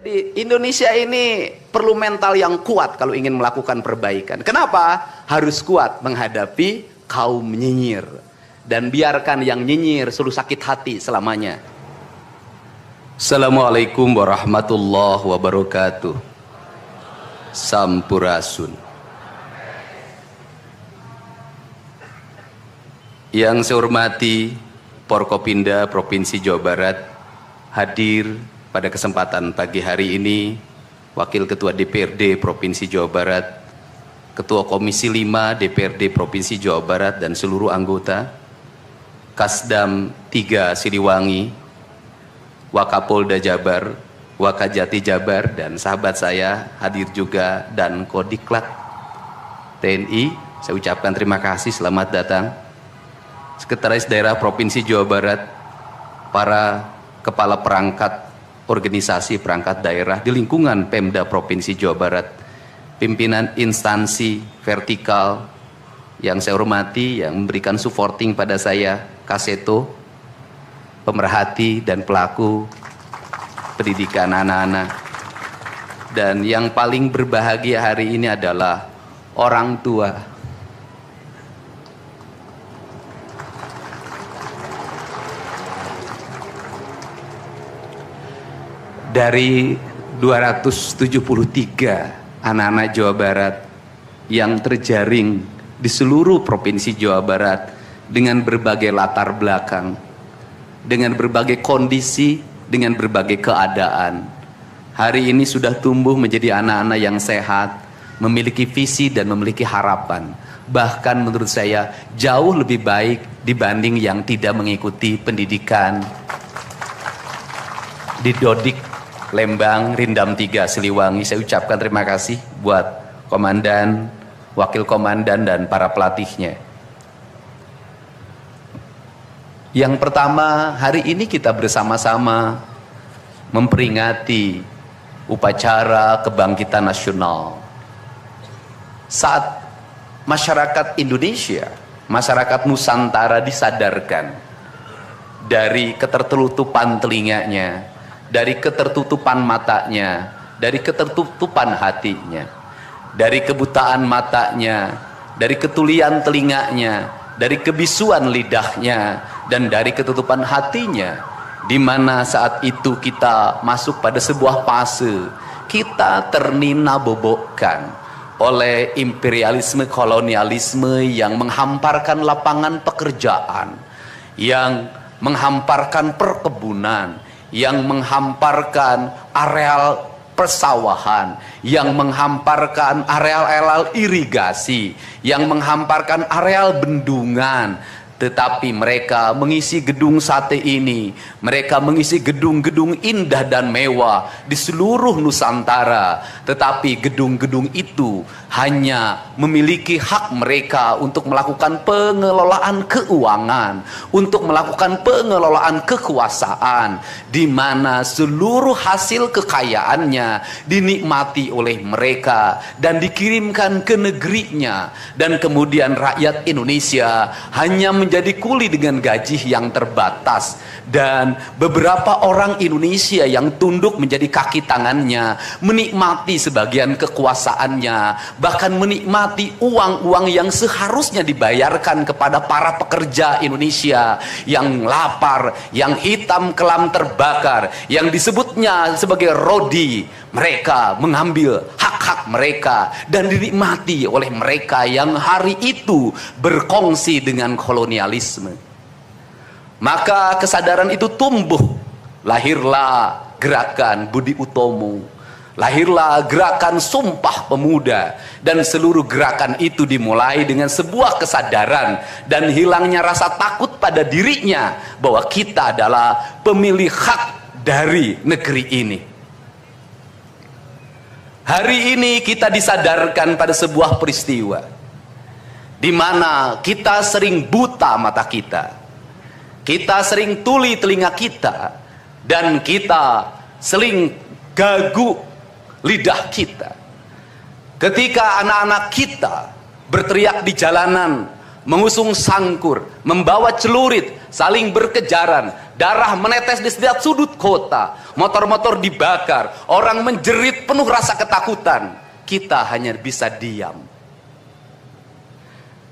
Jadi Indonesia ini perlu mental yang kuat kalau ingin melakukan perbaikan. Kenapa? Harus kuat menghadapi kaum nyinyir. Dan biarkan yang nyinyir selalu sakit hati selamanya. Assalamualaikum warahmatullahi wabarakatuh. Sampurasun. Yang saya hormati Forkopimda Provinsi Jawa Barat, hadir pada kesempatan pagi hari ini Wakil Ketua DPRD Provinsi Jawa Barat, Ketua Komisi 5 DPRD Provinsi Jawa Barat dan seluruh anggota, Kasdam 3 Siliwangi, Wakapolda Jabar, Wakajati Jabar, dan sahabat saya hadir juga, dan Kodiklat TNI. Saya ucapkan terima kasih, selamat datang. Sekretaris Daerah Provinsi Jawa Barat, para kepala perangkat organisasi perangkat daerah di lingkungan Pemda Provinsi Jawa Barat, pimpinan instansi vertikal yang saya hormati, yang memberikan supporting pada saya, Kaseto, pemerhati dan pelaku pendidikan anak-anak, dan yang paling berbahagia hari ini adalah orang tua. Dari 273 anak-anak Jawa Barat yang terjaring di seluruh Provinsi Jawa Barat dengan berbagai latar belakang, dengan berbagai kondisi, dengan berbagai keadaan, hari ini sudah tumbuh menjadi anak-anak yang sehat, memiliki visi dan memiliki harapan. Bahkan menurut saya jauh lebih baik dibanding yang tidak mengikuti pendidikan di Dodik, Lembang, Rindam 3 Siliwangi. Saya ucapkan terima kasih buat komandan, wakil komandan, dan para pelatihnya. Yang pertama, hari ini kita bersama-sama memperingati upacara kebangkitan nasional. Saat masyarakat Indonesia, masyarakat Nusantara disadarkan dari ketertutupan telinganya, dari ketertutupan matanya, dari ketertutupan hatinya, dari kebutaan matanya, dari ketulian telinganya, dari kebisuan lidahnya, dan dari ketutupan hatinya, di mana saat itu kita masuk pada sebuah fase kita ternina-bobokkan oleh imperialisme kolonialisme yang menghamparkan lapangan pekerjaan, yang menghamparkan perkebunan, yang menghamparkan areal persawahan, yang menghamparkan areal-areal irigasi, yang menghamparkan areal bendungan. Tetapi mereka mengisi gedung sate ini, mereka mengisi gedung-gedung indah dan mewah di seluruh Nusantara. Tetapi gedung-gedung itu hanya memiliki hak mereka untuk melakukan pengelolaan keuangan, untuk melakukan pengelolaan kekuasaan, di mana seluruh hasil kekayaannya dinikmati oleh mereka dan dikirimkan ke negerinya, dan kemudian rakyat Indonesia hanya menjadi kuli dengan gaji yang terbatas, dan beberapa orang Indonesia yang tunduk menjadi kaki tangannya menikmati sebagian kekuasaannya, bahkan menikmati uang-uang yang seharusnya dibayarkan kepada para pekerja Indonesia yang lapar, yang hitam kelam terbakar, yang disebutnya sebagai rodi. Mereka mengambil hak-hak mereka dan dinikmati oleh mereka yang hari itu berkongsi dengan kolonialisme. Maka kesadaran itu tumbuh, lahirlah gerakan Budi Utomo, lahirlah gerakan Sumpah Pemuda, dan seluruh gerakan itu dimulai dengan sebuah kesadaran dan hilangnya rasa takut pada dirinya bahwa kita adalah pemilik hak dari negeri ini. Hari ini kita disadarkan pada sebuah peristiwa di mana kita sering buta mata kita, kita sering tuli telinga kita, dan kita sering gagu lidah kita. Ketika anak-anak kita berteriak di jalanan mengusung sangkur, membawa celurit, saling berkejaran, darah menetes di setiap sudut kota, motor-motor dibakar, orang menjerit penuh rasa ketakutan. Kita hanya bisa diam.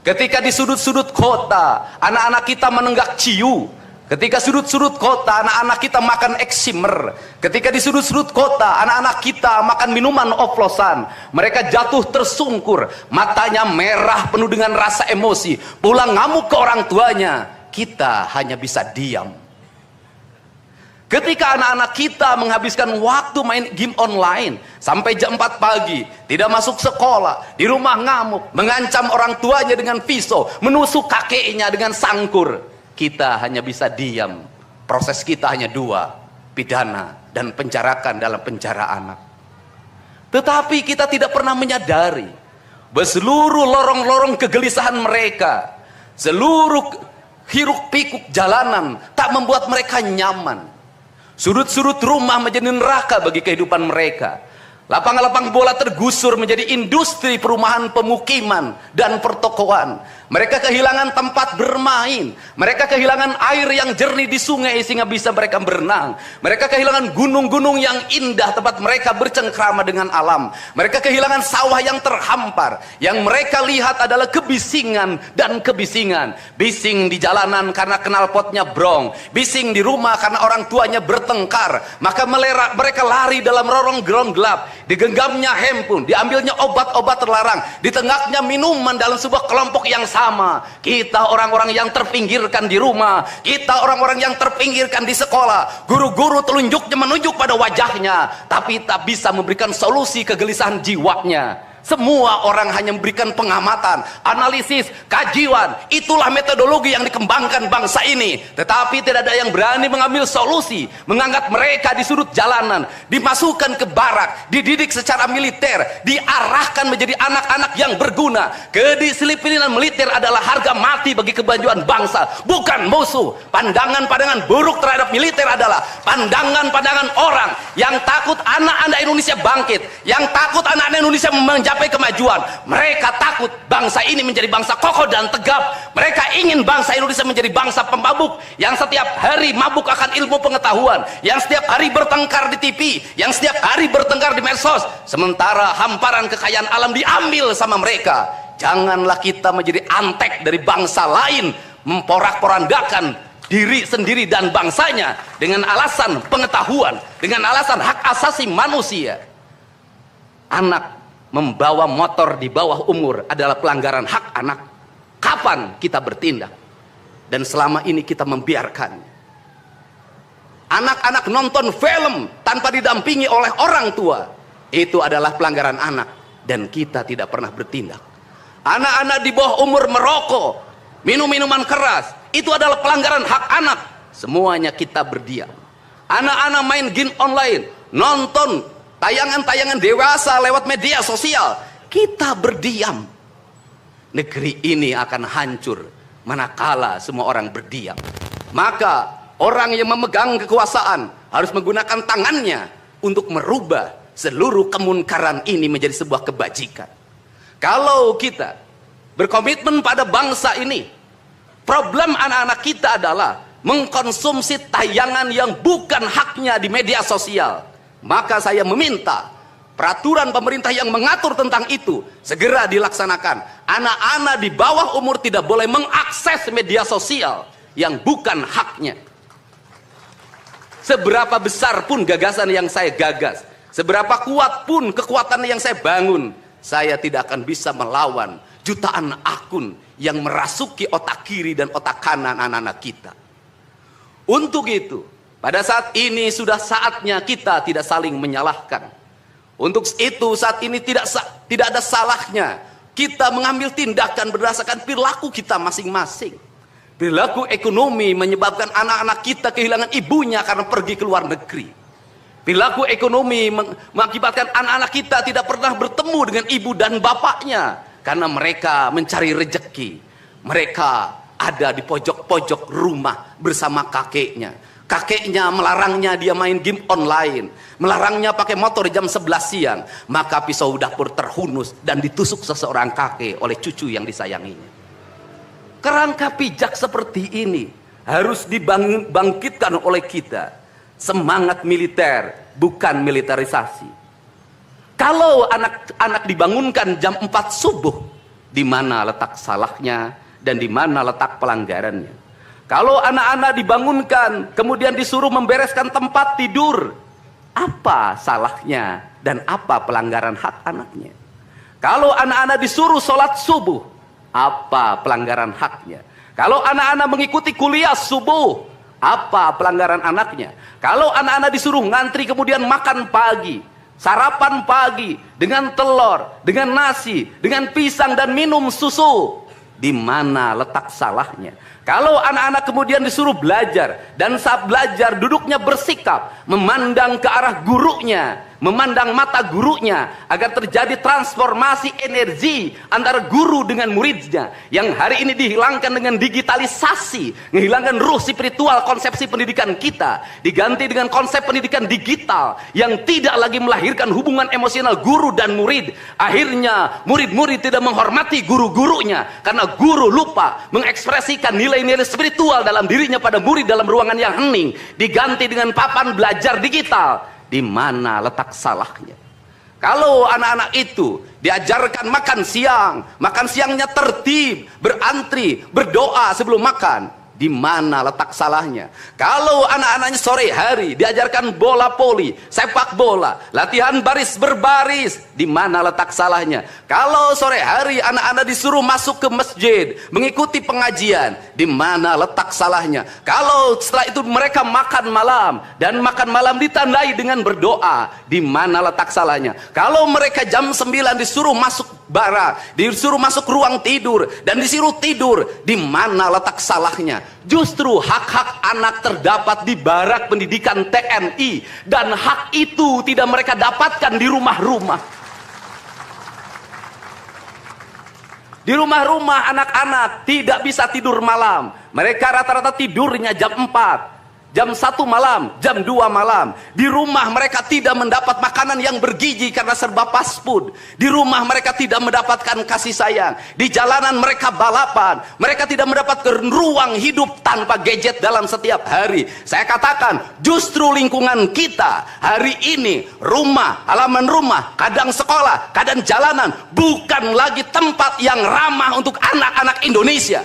Ketika di sudut-sudut kota anak-anak kita menenggak ciu, ketika sudut-sudut kota anak-anak kita makan eksimer, ketika di sudut-sudut kota anak-anak kita makan minuman oplosan, mereka jatuh tersungkur, matanya merah penuh dengan rasa emosi, pulang ngamuk ke orang tuanya, kita hanya bisa diam. Ketika anak-anak kita menghabiskan waktu main game online sampai jam 4 pagi, tidak masuk sekolah, di rumah ngamuk, mengancam orang tuanya dengan pisau, menusuk kakeknya dengan sangkur, kita hanya bisa diam. Proses kita hanya dua, pidana dan penjarakan dalam penjara anak. Tetapi kita tidak pernah menyadari bahwa seluruh lorong-lorong kegelisahan mereka, seluruh hiruk pikuk jalanan tak membuat mereka nyaman. Sudut-sudut rumah menjadi neraka bagi kehidupan mereka. Lapang-lapang bola tergusur menjadi industri perumahan, pemukiman dan pertokoan. Mereka kehilangan tempat bermain. Mereka kehilangan air yang jernih di sungai sehingga bisa mereka berenang. Mereka kehilangan gunung-gunung yang indah tempat mereka bercengkrama dengan alam. Mereka kehilangan sawah yang terhampar. Yang mereka lihat adalah kebisingan dan kebisingan. Bising di jalanan karena knalpotnya brong. Bising di rumah karena orang tuanya bertengkar. Maka mereka lari dalam rorong-gerong gelap. Digenggamnya handphone, diambilnya obat-obat terlarang, ditengahnya minuman dalam sebuah kelompok yang sama. Kita orang-orang yang terpinggirkan di rumah, kita orang-orang yang terpinggirkan di sekolah. Guru-guru telunjuknya menunjuk pada wajahnya, tapi tak bisa memberikan solusi kegelisahan jiwanya. Semua orang hanya memberikan pengamatan, analisis, kajian. Itulah metodologi yang dikembangkan bangsa ini. Tetapi tidak ada yang berani mengambil solusi, mengangkat mereka di sudut jalanan, dimasukkan ke barak, dididik secara militer, diarahkan menjadi anak-anak yang berguna. Kedisiplinan militer adalah harga mati bagi kemajuan bangsa, bukan musuh. Pandangan-pandangan buruk terhadap militer adalah pandangan-pandangan orang yang takut anak-anak Indonesia bangkit, yang takut anak-anak Indonesia mencapai kemajuan. Mereka takut bangsa ini menjadi bangsa kokoh dan tegap. Mereka ingin bangsa Indonesia menjadi bangsa pemabuk yang setiap hari mabuk akan ilmu pengetahuan, yang setiap hari bertengkar di TV, yang setiap hari bertengkar di medsos, sementara hamparan kekayaan alam diambil sama mereka. Janganlah kita menjadi antek dari bangsa lain, memporak-porandakan diri sendiri dan bangsanya dengan alasan pengetahuan, dengan alasan hak asasi manusia. Anak membawa motor di bawah umur adalah pelanggaran hak anak. Kapan kita bertindak? Dan selama ini kita membiarkan anak-anak nonton film tanpa didampingi oleh orang tua. Itu adalah pelanggaran anak, dan kita tidak pernah bertindak. Anak-anak di bawah umur merokok, minum minuman keras, itu adalah pelanggaran hak anak. Semuanya kita berdiam. Anak-anak main game online, nonton tayangan-tayangan dewasa lewat media sosial, kita berdiam. Negeri ini akan hancur manakala semua orang berdiam. Maka orang yang memegang kekuasaan harus menggunakan tangannya untuk merubah seluruh kemunkaran ini menjadi sebuah kebajikan. Kalau kita berkomitmen pada bangsa ini, problem anak-anak kita adalah mengkonsumsi tayangan yang bukan haknya di media sosial. Maka saya meminta peraturan pemerintah yang mengatur tentang itu segera dilaksanakan. Anak-anak di bawah umur tidak boleh mengakses media sosial yang bukan haknya. Seberapa besar pun gagasan yang saya gagas, seberapa kuat pun kekuatan yang saya bangun, saya tidak akan bisa melawan jutaan akun yang merasuki otak kiri dan otak kanan anak-anak kita. Untuk itu, pada saat ini sudah saatnya kita tidak saling menyalahkan. Untuk itu saat ini tidak ada salahnya kita mengambil tindakan berdasarkan perilaku kita masing-masing. Perilaku ekonomi menyebabkan anak-anak kita kehilangan ibunya karena pergi ke luar negeri. Perilaku ekonomi mengakibatkan anak-anak kita tidak pernah bertemu dengan ibu dan bapaknya karena mereka mencari rejeki. Mereka ada di pojok-pojok rumah bersama kakeknya. Kakeknya melarangnya dia main game online, melarangnya pakai motor jam 11 siang, maka pisau dapur terhunus dan ditusuk seseorang kakek oleh cucu yang disayanginya. Kerangka pijak seperti ini harus dibangkitkan oleh kita. Semangat militer, bukan militerisasi. Kalau anak-anak dibangunkan jam 4 subuh, di mana letak salahnya dan di mana letak pelanggarannya? Kalau anak-anak dibangunkan kemudian disuruh membereskan tempat tidur, apa salahnya dan apa pelanggaran hak anaknya? Kalau anak-anak disuruh sholat subuh, apa pelanggaran haknya? Kalau anak-anak mengikuti kuliah subuh, apa pelanggaran anaknya? Kalau anak-anak disuruh ngantri kemudian makan pagi, sarapan pagi dengan telur, dengan nasi, dengan pisang dan minum susu, di mana letak salahnya? Kalau anak-anak kemudian disuruh belajar, dan saat belajar duduknya bersikap, memandang ke arah gurunya, memandang mata gurunya, agar terjadi transformasi energi antara guru dengan muridnya, yang hari ini dihilangkan dengan digitalisasi, menghilangkan ruh spiritual konsepsi pendidikan kita, diganti dengan konsep pendidikan digital yang tidak lagi melahirkan hubungan emosional guru dan murid. Akhirnya murid-murid tidak menghormati guru-gurunya karena guru lupa mengekspresikan nilai-nilai spiritual dalam dirinya pada murid dalam ruangan yang hening, diganti dengan papan belajar digital. Di mana letak salahnya? Kalau anak-anak itu diajarkan makan siangnya tertib, berantri, berdoa sebelum makan, di mana letak salahnya? Kalau anak-anaknya sore hari diajarkan bola voli, sepak bola, latihan baris berbaris, di mana letak salahnya? Kalau sore hari anak-anak disuruh masuk ke masjid, mengikuti pengajian, di mana letak salahnya? Kalau setelah itu mereka makan malam, dan makan malam ditandai dengan berdoa, di mana letak salahnya? Kalau mereka jam 9 disuruh masuk barak, disuruh masuk ruang tidur, dan disuruh tidur, di mana letak salahnya? Justru hak-hak anak terdapat di barak pendidikan TNI, dan hak itu tidak mereka dapatkan di rumah-rumah. Di rumah-rumah anak-anak tidak bisa tidur malam. Mereka rata-rata tidurnya jam 4, jam 1 malam, jam 2 malam. Di rumah mereka tidak mendapat makanan yang bergizi karena serba fast food. Di rumah mereka tidak mendapatkan kasih sayang. Di jalanan mereka balapan. Mereka tidak mendapatkan ruang hidup tanpa gadget dalam setiap hari. Saya katakan, justru lingkungan kita hari ini, rumah, halaman rumah, kadang sekolah, kadang jalanan, bukan lagi tempat yang ramah untuk anak-anak Indonesia.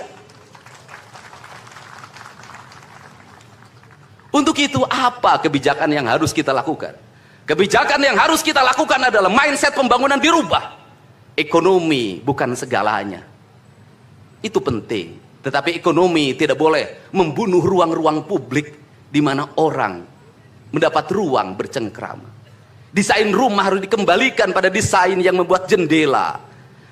Untuk itu apa kebijakan yang harus kita lakukan? Kebijakan yang harus kita lakukan adalah mindset pembangunan dirubah. Ekonomi bukan segalanya. Itu penting. Tetapi ekonomi tidak boleh membunuh ruang-ruang publik di mana orang mendapat ruang bercengkrama. Desain rumah harus dikembalikan pada desain yang membuat jendela,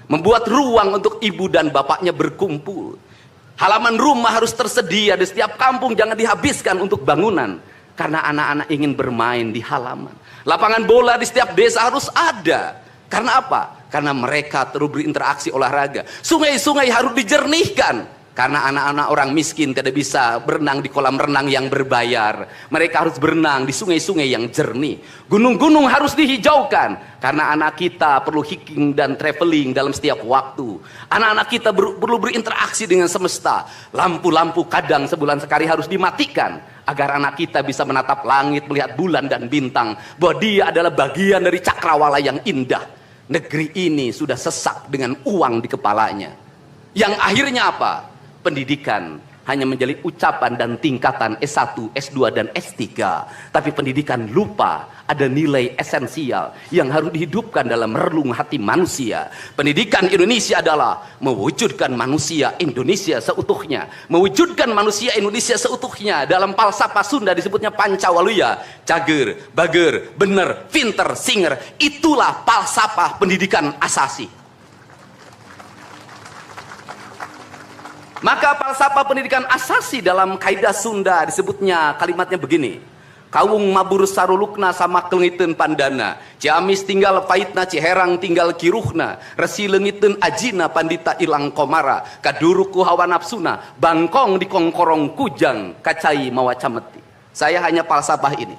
membuat ruang untuk ibu dan bapaknya berkumpul. Halaman rumah harus tersedia di setiap kampung, jangan dihabiskan untuk bangunan, karena anak-anak ingin bermain di halaman. Lapangan bola di setiap desa harus ada. Karena apa? Karena mereka terus berinteraksi olahraga. Sungai-sungai harus dijernihkan, karena anak-anak orang miskin tidak bisa berenang di kolam renang yang berbayar. Mereka harus berenang di sungai-sungai yang jernih. Gunung-gunung harus dihijaukan, karena anak kita perlu hiking dan traveling dalam setiap waktu. Anak-anak kita perlu berinteraksi dengan semesta. Lampu-lampu kadang sebulan sekali harus dimatikan, agar anak kita bisa menatap langit, melihat bulan dan bintang, bahwa dia adalah bagian dari cakrawala yang indah. Negeri ini sudah sesak dengan uang di kepalanya. Yang akhirnya apa? Pendidikan hanya menjadi ucapan dan tingkatan S1, S2, dan S3. Tapi pendidikan lupa ada nilai esensial yang harus dihidupkan dalam relung hati manusia. Pendidikan Indonesia adalah mewujudkan manusia Indonesia seutuhnya. Mewujudkan manusia Indonesia seutuhnya. Dalam falsafah Sunda disebutnya Pancawaluya. Cager, bager, bener, pinter, singer. Itulah falsafah pendidikan asasi. Maka falsafah pendidikan asasi dalam kaidah Sunda disebutnya, kalimatnya begini: Kawung mabur sarulukna sama kelengiten pandana, Ciamis tinggal paitna, Ciherang tinggal kiruhna, Resi lengiten ajina pandita ilang komara, Kaduruku hawa nafsuna, Bangkong di kongkorong kujang, Kacai mawacameti. Saya hanya falsafah ini.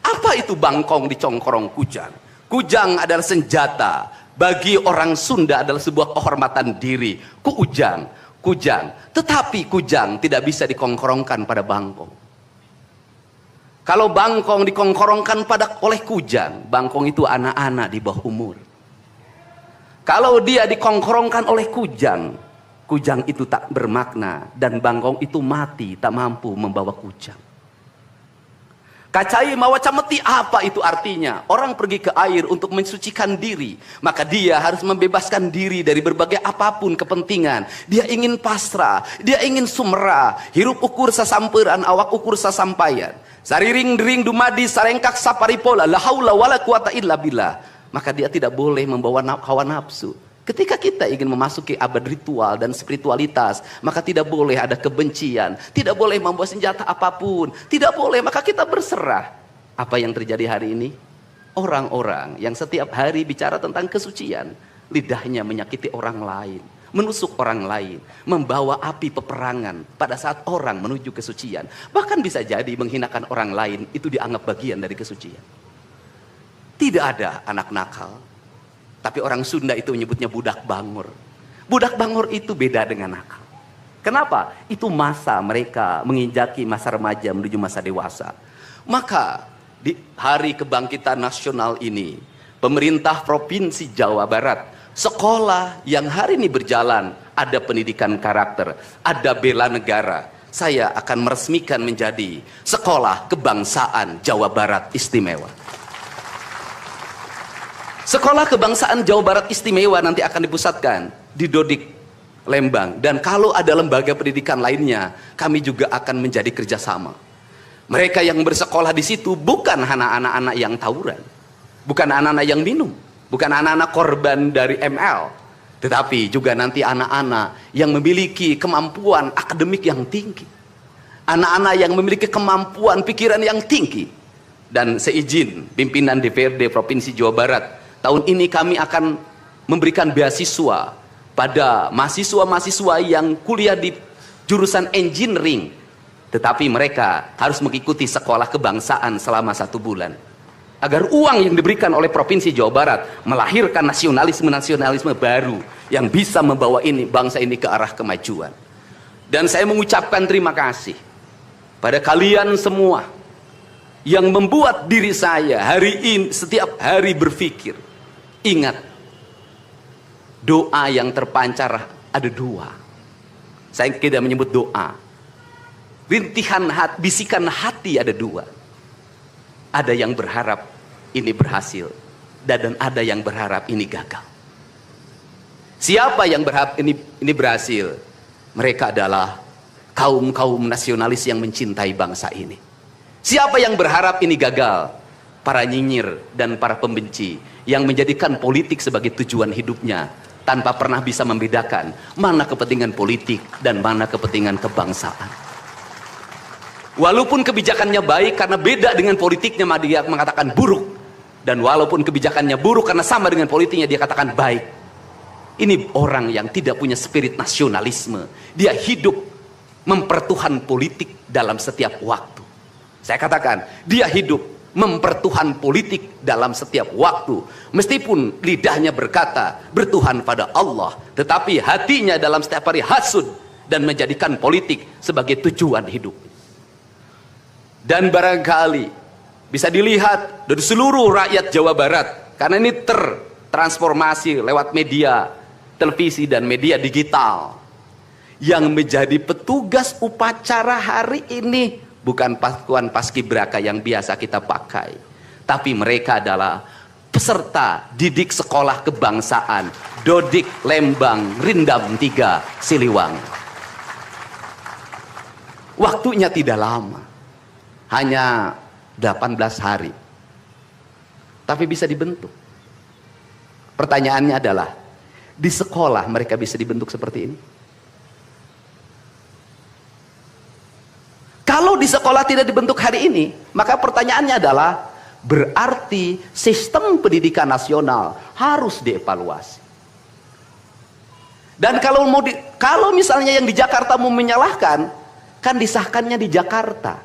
Apa itu bangkong di congkorong kujang? Kujang adalah senjata. Bagi orang Sunda adalah sebuah kehormatan diri. Kuujang. kujang. Tetapi kujang tidak bisa dikongkorongkan pada bangkong. Kalau bangkong dikongkorongkan oleh kujang, bangkong itu anak-anak di bawah umur. Kalau dia dikongkorongkan oleh kujang, kujang itu tak bermakna dan bangkong itu mati, tak mampu membawa kujang. Kacai mawaca meti, apa itu artinya? Orang pergi ke air untuk mensucikan diri, maka dia harus membebaskan diri dari berbagai apapun kepentingan. Dia ingin pasrah, dia ingin sumera, hirup ukur sasamperan, awak ukur sasampayan. Sariring dering dumadi sarengkak saparipola, la haula wala quwata illa billah. Maka dia tidak boleh membawa hawa nafsu. Ketika kita ingin memasuki abad ritual dan spiritualitas, maka tidak boleh ada kebencian, tidak boleh membawa senjata apapun, tidak boleh, maka kita berserah. Apa yang terjadi hari ini? Orang-orang yang setiap hari bicara tentang kesucian, lidahnya menyakiti orang lain, menusuk orang lain, membawa api peperangan pada saat orang menuju kesucian. Bahkan bisa jadi menghinakan orang lain, itu dianggap bagian dari kesucian. Tidak ada anak nakal. Tapi orang Sunda itu menyebutnya budak bangor. Budak bangor itu beda dengan nakal. Kenapa? Itu masa mereka menginjaki masa remaja menuju masa dewasa. Maka di hari kebangkitan nasional ini, pemerintah Provinsi Jawa Barat, sekolah yang hari ini berjalan, ada pendidikan karakter, ada bela negara. Saya akan meresmikan menjadi Sekolah Kebangsaan Jawa Barat Istimewa. Sekolah Kebangsaan Jawa Barat Istimewa nanti akan dipusatkan di Dodik, Lembang. Dan kalau ada lembaga pendidikan lainnya, kami juga akan menjadi kerjasama. Mereka yang bersekolah di situ bukan anak-anak yang tawuran, bukan anak-anak yang minum, bukan anak-anak korban dari ML, tetapi juga nanti anak-anak yang memiliki kemampuan akademik yang tinggi, anak-anak yang memiliki kemampuan pikiran yang tinggi. Dan seizin pimpinan DPRD Provinsi Jawa Barat, tahun ini kami akan memberikan beasiswa pada mahasiswa-mahasiswa yang kuliah di jurusan engineering, tetapi mereka harus mengikuti sekolah kebangsaan selama 1 bulan. Agar uang yang diberikan oleh Provinsi Jawa Barat melahirkan nasionalisme-nasionalisme baru yang bisa membawa bangsa ini ke arah kemajuan. Dan saya mengucapkan terima kasih pada kalian semua yang membuat diri saya hari ini setiap hari berpikir. Ingat, doa yang terpancar ada 2. Saya tidak menyebut doa. Rintihan hati, bisikan hati ada 2. Ada yang berharap ini berhasil, dan ada yang berharap ini gagal. Siapa yang berharap ini berhasil? Mereka adalah kaum-kaum nasionalis yang mencintai bangsa ini. Siapa yang berharap ini gagal? Para nyinyir dan para pembenci yang menjadikan politik sebagai tujuan hidupnya tanpa pernah bisa membedakan mana kepentingan politik dan mana kepentingan kebangsaan. Walaupun kebijakannya baik karena beda dengan politiknya, dia mengatakan buruk. Dan walaupun kebijakannya buruk karena sama dengan politiknya, dia katakan baik. Ini orang yang tidak punya spirit nasionalisme. Dia hidup mempertuhan politik dalam setiap waktu. Saya katakan, dia hidup mempertuhan politik dalam setiap waktu. Meskipun lidahnya berkata bertuhan pada Allah, tetapi hatinya dalam setiap hari hasud dan menjadikan politik sebagai tujuan hidup. Dan barangkali bisa dilihat dari seluruh rakyat Jawa Barat, karena ini tertransformasi lewat media televisi dan media digital. Yang menjadi petugas upacara hari ini bukan pasukan paskibraka yang biasa kita pakai, tapi mereka adalah peserta didik sekolah kebangsaan Dodik Lembang Rindam 3 Siliwangi. Waktunya tidak lama, hanya 18 hari, tapi bisa dibentuk. Pertanyaannya adalah, di sekolah mereka bisa dibentuk seperti ini? Kalau di sekolah tidak dibentuk hari ini, maka pertanyaannya adalah, berarti sistem pendidikan nasional harus dievaluasi. Dan kalau misalnya yang di Jakarta mau menyalahkan, kan disahkannya di Jakarta.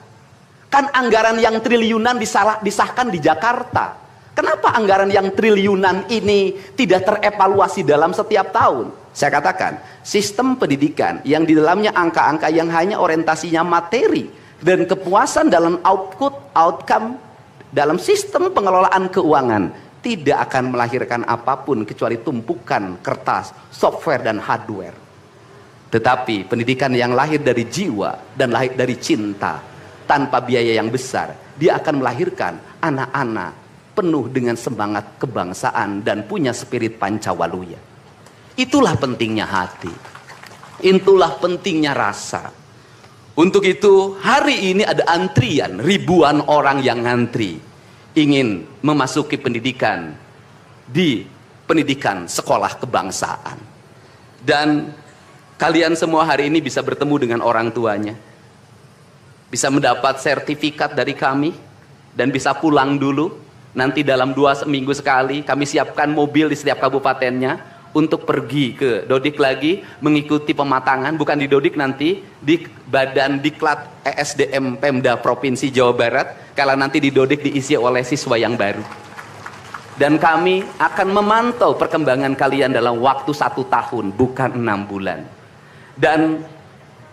Kan anggaran yang triliunan disahkan di Jakarta. Kenapa anggaran yang triliunan ini tidak terevaluasi dalam setiap tahun? Saya katakan, sistem pendidikan yang di dalamnya angka-angka yang hanya orientasinya materi dan kepuasan dalam outcome dalam sistem pengelolaan keuangan tidak akan melahirkan apapun kecuali tumpukan kertas, software dan hardware. Tetapi pendidikan yang lahir dari jiwa dan lahir dari cinta tanpa biaya yang besar, dia akan melahirkan anak-anak penuh dengan semangat kebangsaan dan punya spirit Pancawaluya. Itulah pentingnya hati. Itulah pentingnya rasa. Untuk itu hari ini ada antrian ribuan orang yang ngantri ingin memasuki pendidikan di pendidikan sekolah kebangsaan. Dan kalian semua hari ini bisa bertemu dengan orang tuanya. Bisa mendapat sertifikat dari kami dan bisa pulang dulu. Nanti dalam 2 minggu sekali kami siapkan mobil di setiap kabupatennya untuk pergi ke Dodik lagi mengikuti pematangan, bukan di Dodik, nanti di Badan Diklat ESDM Pemda Provinsi Jawa Barat, kalau nanti di Dodik diisi oleh siswa yang baru. Dan kami akan memantau perkembangan kalian dalam waktu 1 tahun, bukan 6 bulan. Dan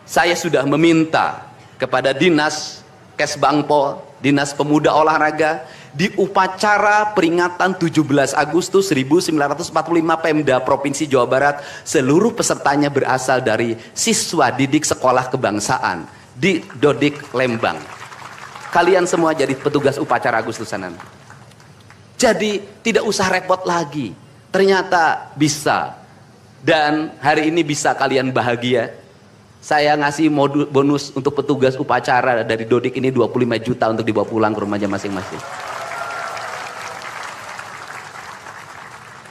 saya sudah meminta kepada Dinas Kesbangpol, Dinas Pemuda Olahraga, di upacara peringatan 17 Agustus 1945 Pemda Provinsi Jawa Barat, seluruh pesertanya berasal dari siswa didik sekolah kebangsaan di Dodik Lembang. Kalian semua jadi petugas upacara Agustusan. Jadi tidak usah repot lagi. Ternyata bisa. Dan hari ini bisa kalian bahagia. Saya ngasih bonus untuk petugas upacara dari Dodik ini 25 juta untuk dibawa pulang ke rumahnya masing-masing.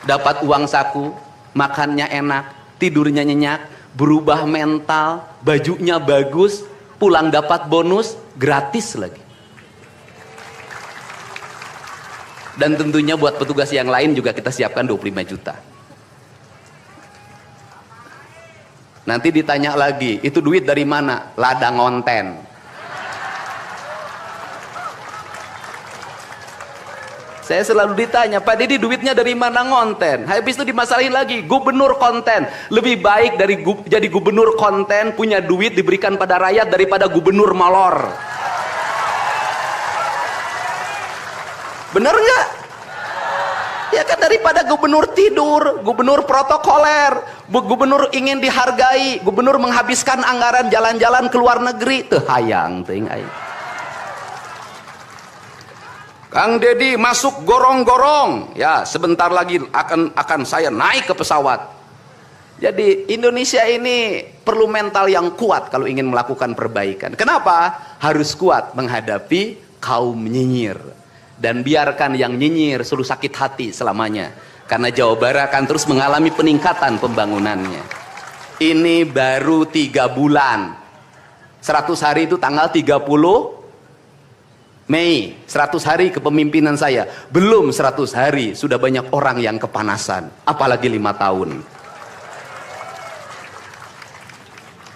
Dapat uang saku, makannya enak, tidurnya nyenyak, berubah mental, bajunya bagus, pulang dapat bonus, gratis lagi. Dan tentunya buat petugas yang lain juga kita siapkan 25 juta. Nanti ditanya lagi, itu duit dari mana? Ladang onten. Saya selalu ditanya, Pak Didi duitnya dari mana ngonten? Habis itu dimasalahin lagi, gubernur konten. Lebih baik dari jadi gubernur konten, punya duit diberikan pada rakyat daripada gubernur molor. Bener nggak? Ya kan, daripada gubernur tidur, gubernur protokoler, gubernur ingin dihargai, gubernur menghabiskan anggaran jalan-jalan ke luar negeri, teu hayang teuing aing. Kang Dedi masuk gorong-gorong, ya sebentar lagi akan saya naik ke pesawat. Jadi Indonesia ini perlu mental yang kuat kalau ingin melakukan perbaikan. Kenapa? Harus kuat menghadapi kaum nyinyir. Dan biarkan yang nyinyir suruh sakit hati selamanya. Karena Jawa Barat akan terus mengalami peningkatan pembangunannya. Ini baru 3 bulan. 100 hari itu tanggal 30 Mei, 100 hari kepemimpinan saya. Belum 100 hari sudah banyak orang yang kepanasan, apalagi 5 tahun.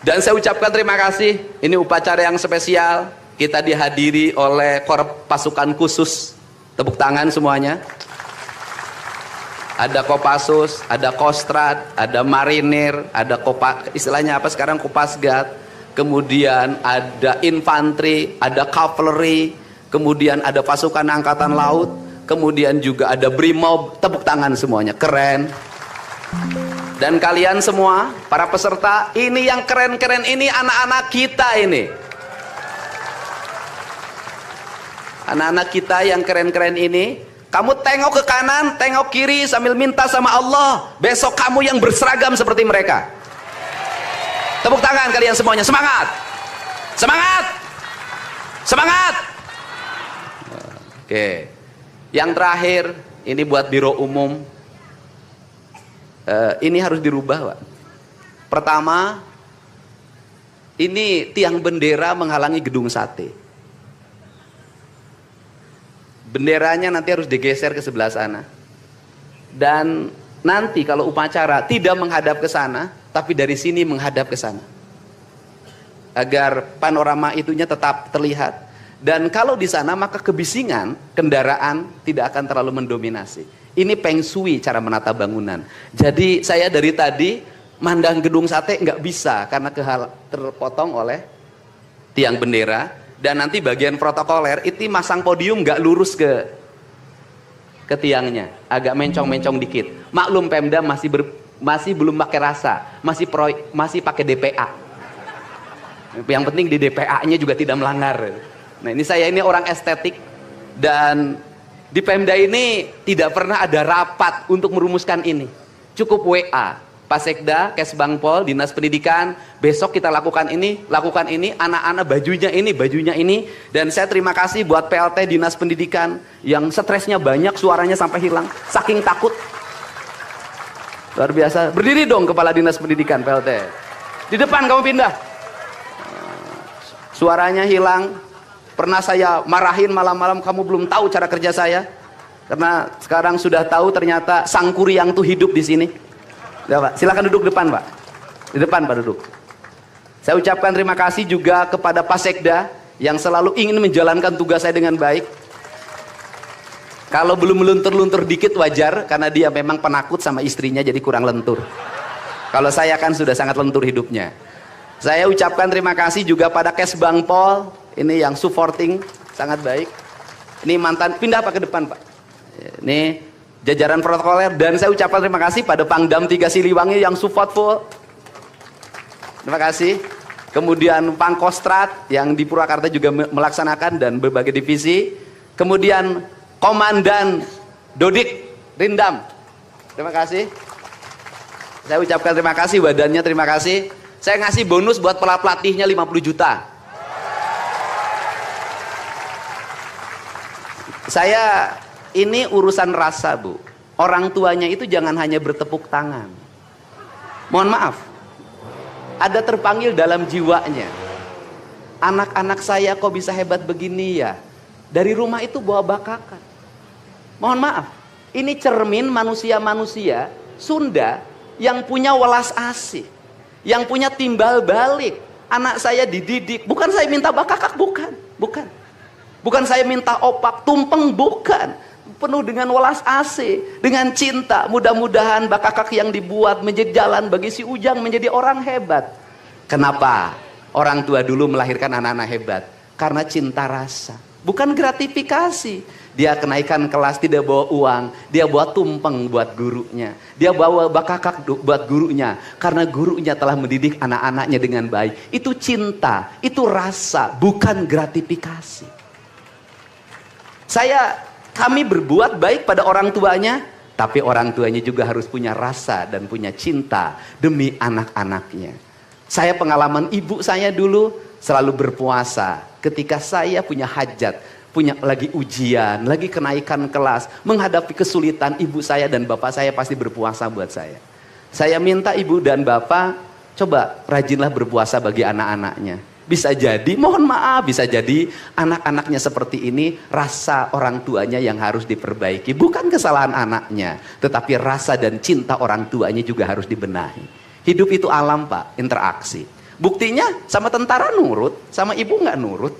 Dan saya ucapkan terima kasih. Ini upacara yang spesial. Kita dihadiri oleh Korps Pasukan Khusus. Tepuk tangan semuanya. Ada Kopassus, ada Kostrad, ada Marinir, ada istilahnya apa sekarang, Kopasgat. Kemudian ada infanteri, ada cavalry. Kemudian ada pasukan angkatan laut, kemudian juga ada brimob. Tepuk tangan semuanya, keren. Dan kalian semua, para peserta, ini yang keren-keren ini anak-anak kita ini. Anak-anak kita yang keren-keren ini, kamu tengok ke kanan, tengok kiri sambil minta sama Allah, besok kamu yang berseragam seperti mereka. Tepuk tangan kalian semuanya, semangat! Semangat! Semangat! Oke, yang terakhir ini buat biro umum, ini harus dirubah, Pak. Pertama, ini tiang bendera menghalangi gedung sate. Benderanya nanti harus digeser ke sebelah sana. Dan nanti kalau upacara tidak menghadap ke sana, tapi dari sini menghadap ke sana, agar panorama itunya tetap terlihat. Dan kalau di sana maka kebisingan kendaraan tidak akan terlalu mendominasi. Ini Feng Shui cara menata bangunan. Jadi saya dari tadi Mandang gedung sate nggak bisa karena terpotong oleh tiang bendera, dan nanti bagian protokoler itu masang podium nggak lurus ke tiangnya, agak mencong-mencong dikit. Maklum Pemda masih belum pakai rasa, masih pakai DPA. Yang penting di DPA-nya juga tidak melanggar. Nah ini saya ini orang estetik, dan di Pemda ini tidak pernah ada rapat untuk merumuskan ini. Cukup WA. Pak Sekda, Kesbangpol, Dinas Pendidikan, besok kita lakukan ini, anak-anak bajunya ini, dan saya terima kasih buat PLT Dinas Pendidikan yang stresnya banyak, suaranya sampai hilang, saking takut. Luar biasa. Berdiri dong Kepala Dinas Pendidikan PLT. Di depan kamu pindah. Suaranya hilang. Pernah saya marahin malam-malam, kamu belum tahu cara kerja saya. Karena sekarang sudah tahu ternyata Sang Kuryang tuh hidup di sini. Ya, Pak. Silakan duduk depan, Pak. Di depan, Pak, duduk. Saya ucapkan terima kasih juga kepada Pak Sekda yang selalu ingin menjalankan tugas saya dengan baik. Kalau belum meluntur-luntur dikit wajar, karena dia memang penakut sama istrinya jadi kurang lentur. Kalau saya kan sudah sangat lentur hidupnya. Saya ucapkan terima kasih juga pada Kesbangpol, ini yang supporting sangat baik. Ini mantan, pindah Pak ke depan, Pak. Ini jajaran protokoler, dan saya ucapkan terima kasih pada Pangdam 3 Siliwangi yang support full. Terima kasih. Kemudian Pangkostrat yang di Purwakarta juga melaksanakan dan berbagai divisi. Kemudian Komandan Dodik Rindam. Terima kasih. Saya ucapkan terima kasih, badannya terima kasih. Saya ngasih bonus buat pelatihnya 50 juta. Saya ini urusan rasa, Bu. Orang tuanya itu jangan hanya bertepuk tangan. Mohon maaf, ada terpanggil dalam jiwanya. Anak-anak saya kok bisa hebat begini ya? Dari rumah itu bawa bakakan. Mohon maaf, ini cermin manusia-manusia Sunda yang punya welas asih, yang punya timbal balik. Anak saya dididik, bukan saya minta bakakak, bukan. Bukan saya minta opak, tumpeng, bukan. Penuh dengan welas asih, dengan cinta. Mudah-mudahan bakakak yang dibuat menjadi jalan bagi si Ujang menjadi orang hebat. Kenapa orang tua dulu melahirkan anak-anak hebat? Karena cinta rasa, bukan gratifikasi. Dia kenaikan kelas tidak bawa uang, dia bawa tumpeng buat gurunya, dia bawa bakakak buat gurunya, karena gurunya telah mendidik anak-anaknya dengan baik. Itu cinta, itu rasa, bukan gratifikasi. Kami berbuat baik pada orang tuanya, tapi orang tuanya juga harus punya rasa dan punya cinta demi anak-anaknya. Saya pengalaman ibu saya dulu selalu berpuasa ketika saya punya hajat, punya lagi ujian, lagi kenaikan kelas, menghadapi kesulitan, ibu saya dan bapak saya pasti berpuasa buat saya. Saya minta ibu dan bapak, coba rajinlah berpuasa bagi anak-anaknya. Bisa jadi, mohon maaf, bisa jadi anak-anaknya seperti ini, rasa orang tuanya yang harus diperbaiki. Bukan kesalahan anaknya, tetapi rasa dan cinta orang tuanya juga harus dibenahi. Hidup itu alam, Pak, interaksi. Buktinya sama tentara nurut, sama ibu nggak nurut,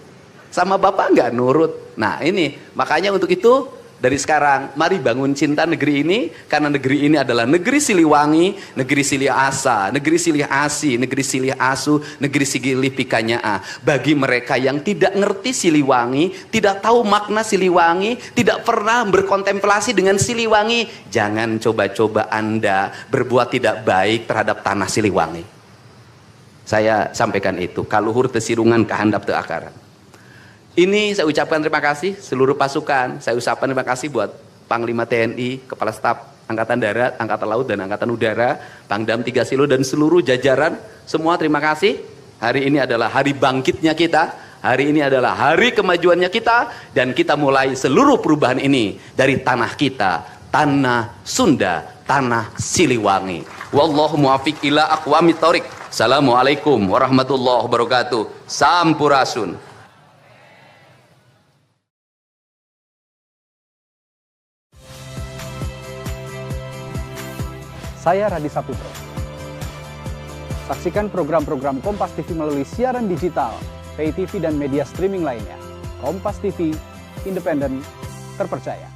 sama bapak nggak nurut. Nah ini, makanya untuk itu, dari sekarang, mari bangun cinta negeri ini, karena negeri ini adalah negeri Siliwangi, negeri Silih Asa, negeri Silih Asi, negeri Silih Asu, negeri Silih Pikanyaa. Bagi mereka yang tidak ngerti Siliwangi, tidak tahu makna Siliwangi, tidak pernah berkontemplasi dengan Siliwangi, jangan coba-coba Anda berbuat tidak baik terhadap tanah Siliwangi. Saya sampaikan itu, kaluhur tesirungan kahandap teu akaran. Ini saya ucapkan terima kasih seluruh pasukan. Saya ucapkan terima kasih buat Panglima TNI, Kepala Staf Angkatan Darat, Angkatan Laut dan Angkatan Udara, Pangdam 3 Silo dan seluruh jajaran. Semua terima kasih. Hari ini adalah hari bangkitnya kita. Hari ini adalah hari kemajuannya kita, dan kita mulai seluruh perubahan ini dari tanah kita, tanah Sunda, tanah Siliwangi. Wallahu muwaffiq ila aqwamit thoriq. Assalamualaikum warahmatullahi wabarakatuh. Sampurasun. Saya Radi Saputro. Saksikan program-program Kompas TV melalui siaran digital, pay TV dan media streaming lainnya. Kompas TV, independen, terpercaya.